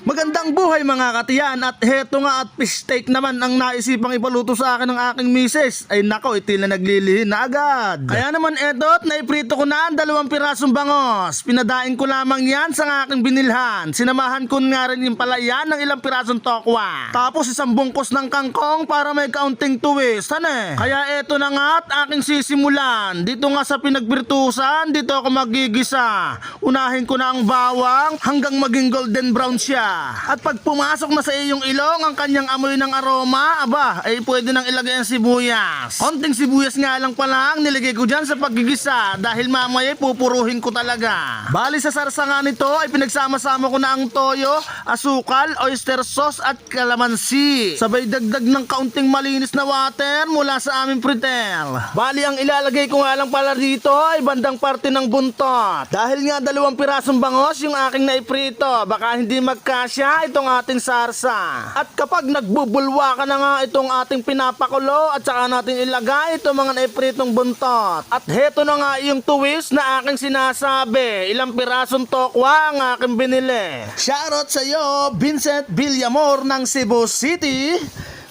Magandang buhay mga katiyan, at heto nga at fish steak naman ang naisipang ipaluto sa akin ng aking misis. Ay nako, itil na naglilihin na agad. Kaya naman etot, naiprito ko na ang 2 pirasong bangos. Pinadaing ko lamang yan sa aking binilhan. Sinamahan ko nga rin yung palayan ng ilang pirasong tokwa. Tapos isang bungkos ng kangkong para may kaunting twist. Kaya eto na nga at aking sisimulan. Dito nga sa pinagpirtusan, dito ako magigisa. Unahin ko na ang bawang hanggang maging golden brown siya. At pag pumasok na sa iyong ilong ang kanyang amoy ng aroma, aba, ay pwede nang ilagay ang sibuyas. Konting sibuyas nga lang pala ang nilagay ko dyan sa paggigisa dahil mamaya pupuruhin ko talaga. Bali sa sarsa nga nito ay pinagsama-sama ko na ang toyo, asukal, oyster sauce at kalamansi. Sabay dagdag ng kaunting malinis na water mula sa aming pritel. Bali ang ilalagay ko nga lang pala dito ay bandang parte ng buntot. Dahil nga 2 pirasong bangos yung aking naiprito, baka hindi magkasya itong ating sarsa. At kapag nagbubulwa ka na nga itong ating pinapakulo at saka natin ilagay itong mga naipritong buntot. At heto na nga yung twist na aking sinasabi. Ilang pirasong tokwa ang aking binili. Shoutout sa iyo, Vincent Villamor ng Cebu City,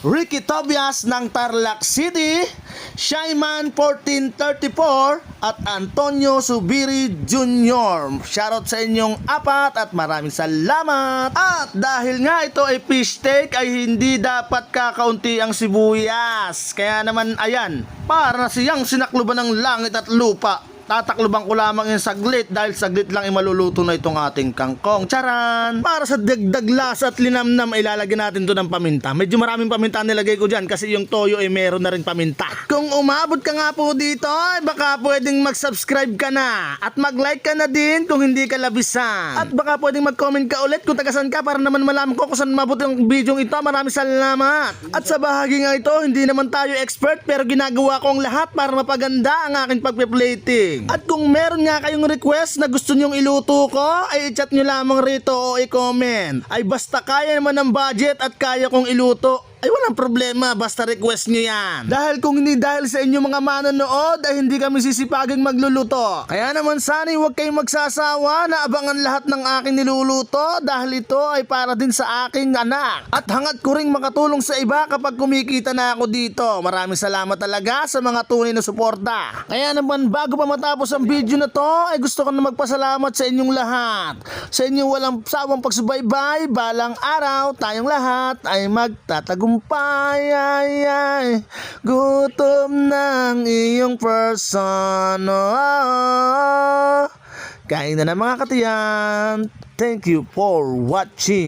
Ricky Tobias ng Tarlac City, Shyman 1434 at Antonio Subiri Jr. Shoutout sa inyong apat at maraming salamat. At dahil nga ito ay fish steak ay hindi dapat kakaunti ang sibuyas. Kaya naman ayan, para siyang sinakluban ng langit at lupa. Tatakluban ko lamang yung saglit dahil saglit lang maluluto na itong ating kangkong. Charan! Para sa dagdag lasa at linamnam ay lalagyan natin to ng paminta. Medyo maraming paminta nilagay ko dyan kasi yung toyo ay meron na rin paminta. Kung umabot ka nga po dito ay baka pwedeng mag-subscribe ka na at mag-like ka na din kung hindi ka labisan. At baka pwedeng mag-comment ka ulit kung tagasan ka para naman malaman ko kung saan mabuti ang video ito. Maraming salamat! At sa bahagi nga ito, hindi naman tayo expert pero ginagawa ko ang lahat para mapaganda ang aking pagpe-plating. At kung meron nga kayong request na gusto nyong iluto ko, ay i-chat nyo lamang rito o i-comment. Ay basta kaya naman ng budget at kaya kong iluto, ay walang problema, basta request nyo yan. Dahil kung hindi dahil sa inyong mga manonood ay hindi kami sisipaging magluluto. Kaya naman sana huwag kayong magsasawa na abangan lahat ng aking niluluto dahil ito ay para din sa aking anak. At hangad ko ring makatulong sa iba kapag kumikita na ako dito. Maraming salamat talaga sa mga tunay na suporta. Kaya naman bago pa matapos ang video na to ay gusto ko na magpasalamat sa inyong lahat. Sa inyong walang sawang pagsubaybay, balang araw tayong lahat ay magtatagumpay. Ay, gutom ng iyong person. Kain na mga katiyan. Thank you for watching.